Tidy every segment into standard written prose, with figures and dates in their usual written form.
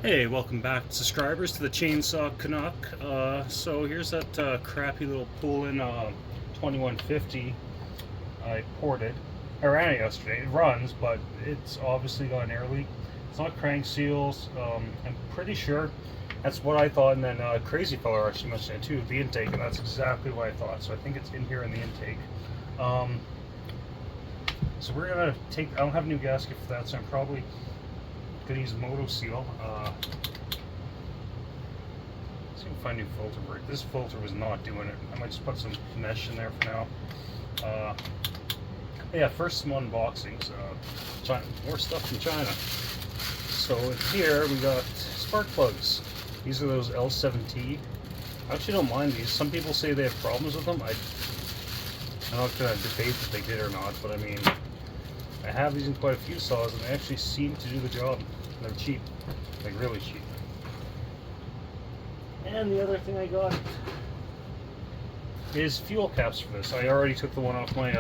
Hey, welcome back, subscribers, to the Chainsaw Canuck. So here's that crappy little POOLAN 2150 I ported. I ran it yesterday. It runs, but it's obviously got an air leak. It's not crank seals. I'm pretty sure that's what I thought, and then Crazy Feller actually mentioned it too, the intake, and that's exactly what I thought. So I think it's in here in the intake. Um, so we're gonna take. I don't have a new gasket for that, so I'm probably gonna use Moto Seal. See if I can find a new filter break. This filter was not doing it. I might just put some mesh in there for now. Yeah, first some unboxings. China, more stuff from China. So here we got spark plugs. These are those L7T. I actually don't mind these. Some people say they have problems with them. I'm not going to debate if they did or not, but I mean, I have these in quite a few saws, and they actually seem to do the job. They're cheap, like really cheap. And the other thing I got is fuel caps for this. I already took the one off my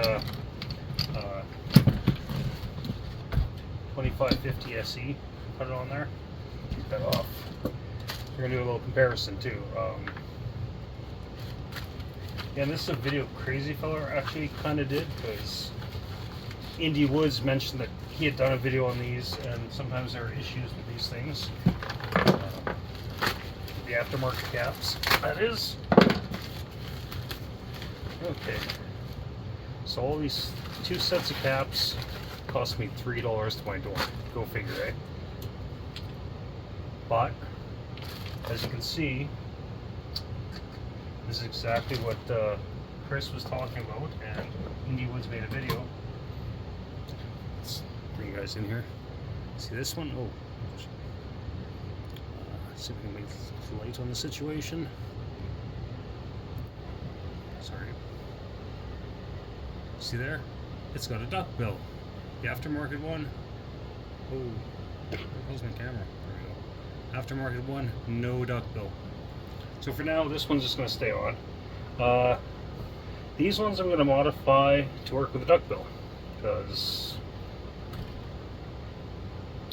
2550 SE, put it on there, keep that off. We're going to do a little comparison too. Yeah, and this is a video Crazy Feller actually kind of did, because Indy Woods mentioned that he had done a video on these, and sometimes there are issues with these things. The aftermarket caps, that is. Okay. So all these two sets of caps cost me $3 to my door. Go figure, eh? But, as you can see, this is exactly what Chris was talking about, and Indy Woods made a video. Let's bring you guys in here. See this one? Oh, see if we can make light on the situation. Sorry. See there? It's got a duck bill. The aftermarket one. Oh, there goes my camera. There we go. Aftermarket one, no duck bill. So for now, this one's just going to stay on. These ones I'm going to modify to work with a duck bill, because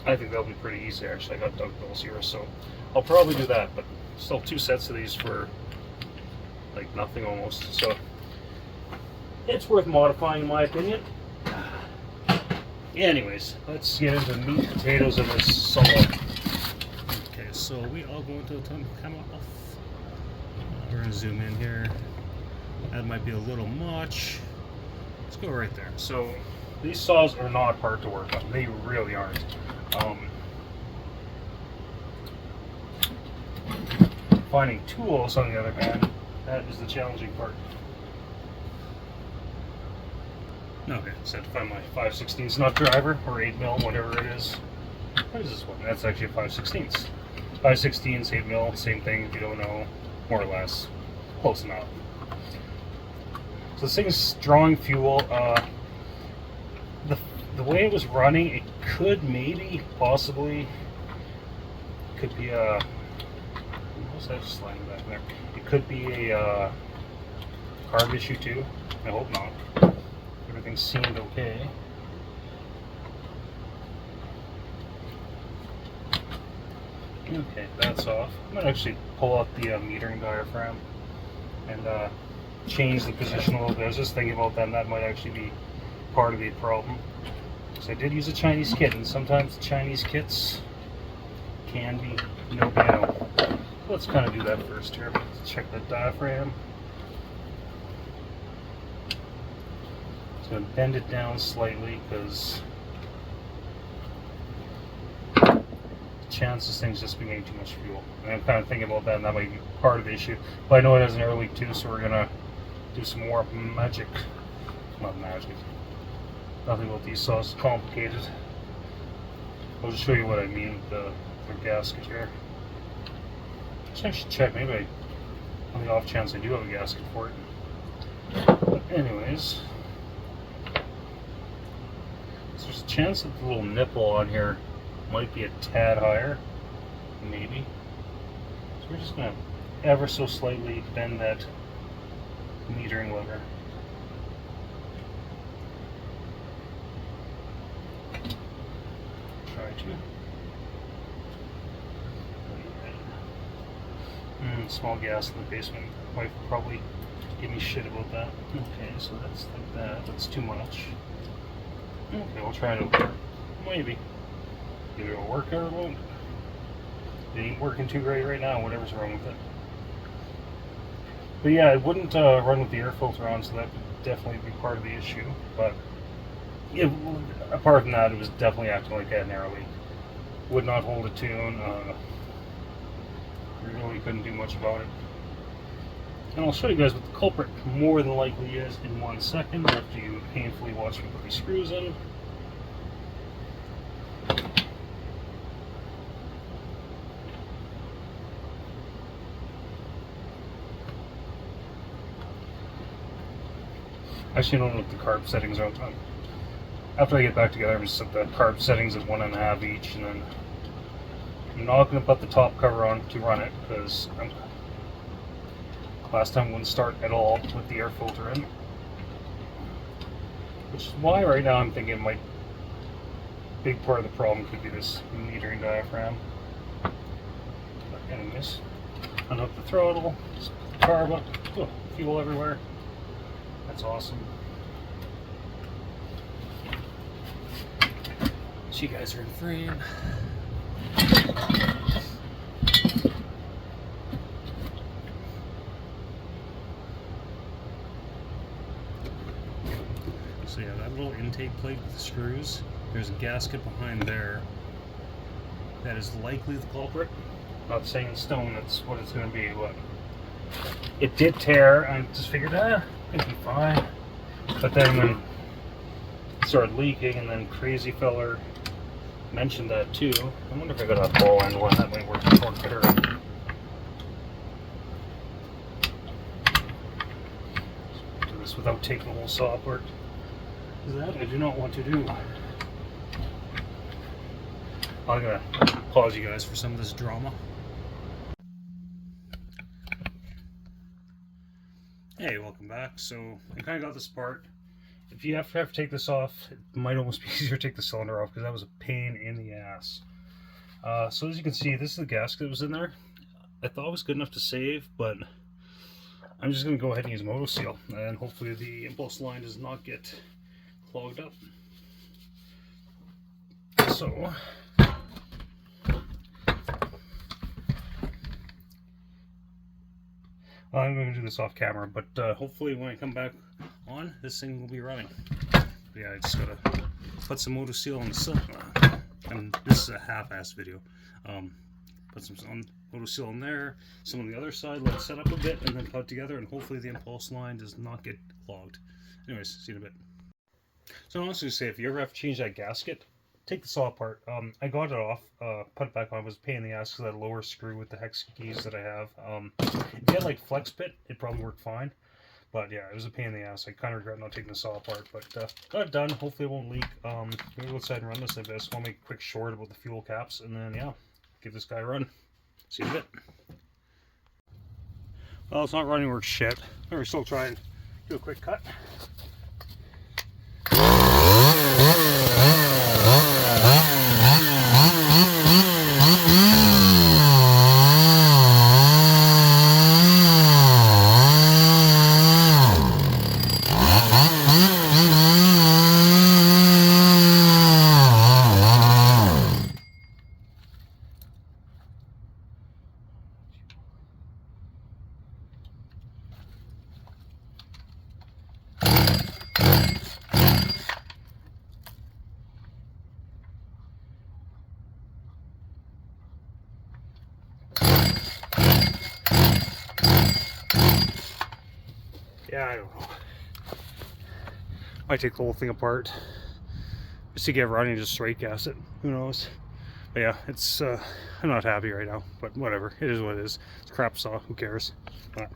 I think that'll be pretty easy. Actually, I got duck bills here, so I'll probably do that. But still, two sets of these for like nothing almost. So it's worth modifying, in my opinion. Anyways, let's get into meat and potatoes in this saw. Okay, so we all go into the camera off. We're gonna zoom in here. That might be a little much. Let's go right there. So these saws are not hard to work on. They really aren't. Finding tools, on the other hand, that is the challenging part. Okay, so I have to find my 5/16 nut driver, or 8mm, whatever it is. What is this one? That's actually a 5/16. 5/16, 8mm, same thing if you don't know, more or less. Close enough. So this thing is drawing fuel. The way it was running, it could maybe, possibly, could be a, what's that sliding back there? It could be a carb issue too. I hope not. Everything seemed okay. Okay, that's off. I'm going to actually pull out the metering diaphragm and change the position a little bit. I was just thinking about that, and that might actually be part of the problem. So I did use a Chinese kit, and sometimes the Chinese kits can be no bueno. Let's kind of do that first here. Let's check the diaphragm. Just going to bend it down slightly, because the chance this thing's just be getting too much fuel. And I'm kind of thinking about that, and that might be part of the issue. But I know it has an air leak too, so we're going to do some more magic. Not magic. Nothing about these saws is complicated. I'll just show you what I mean with the gasket here. I should check, maybe on the off chance I do have a gasket for it. But anyways, so there's a chance that the little nipple on here might be a tad higher, maybe. So we're just going to ever so slightly bend that metering lever. Try to. Small gas in the basement. Wife would probably give me shit about that. Okay, so that's like that. That's too much. Okay, we'll try it out. Maybe. Either it'll work or it won't. It ain't working too great right now, whatever's wrong with it. But yeah, I wouldn't run with the air filter on, so that would definitely be part of the issue. But apart from that, it was definitely acting like an air leak. Would not hold a tune. Really couldn't do much about it. And I'll show you guys what the culprit more than likely is in 1 second after you painfully watch me put these screws in. Actually, I don't know what the carb settings are. After I get back together, I'm just set the carb settings at 1.5 each, and then I'm not going to put the top cover on to run it because last time it wouldn't start at all with the air filter in. Which is why right now I'm thinking big part of the problem could be this metering diaphragm. But anyways, unhook the throttle, just put the carb up, oh, fuel everywhere. That's awesome. So you guys are in frame. So yeah, that little intake plate with the screws, there's a gasket behind there. That is likely the culprit. Not saying in stone that's what it's going to be, but it did tear. I just figured, it'd be fine. But then when it started leaking, and then crazy feller mentioned that too. I wonder if I got a ball end one that might work better. Do this without taking the whole saw apart. That I do not want to do. I'm gonna pause you guys for some of this drama. Hey, welcome back. So I kind of got this apart. If you have to take this off, it might almost be easier to take the cylinder off because that was a pain in the ass. So as you can see, this is the gasket that was in there. I thought it was good enough to save, but I'm just going to go ahead and use Moto Seal, and hopefully the impulse line does not get clogged up. So I'm going to do this off camera, but hopefully when I come back on, this thing will be running. But yeah, I just got to put some Moto Seal on the cylinder. And this is a half-ass video. Put some Moto Seal in there, some on the other side, let it set up a bit, and then put it together, and hopefully the impulse line does not get clogged. Anyways, see you in a bit. So I was going to say, if you ever have to change that gasket, take the saw apart. I got it off, put it back on. It was a pain in the ass because that lower screw with the hex keys that I have. If you had like flex pit, it probably worked fine. But yeah, it was a pain in the ass. I kind of regret not taking the saw apart, but got it done. Hopefully it won't leak. Maybe we'll go outside and run this. I guess we'll make a quick short about the fuel caps, and then yeah, give this guy a run. See you in a bit. Well, it's not running worth shit. We're still try and do a quick cut. Yeah, I don't know. Might take the whole thing apart just to get running, just straight gas it. Who knows? But yeah, it's I'm not happy right now, but whatever. It is what it is. It's a crap saw. Who cares? All right.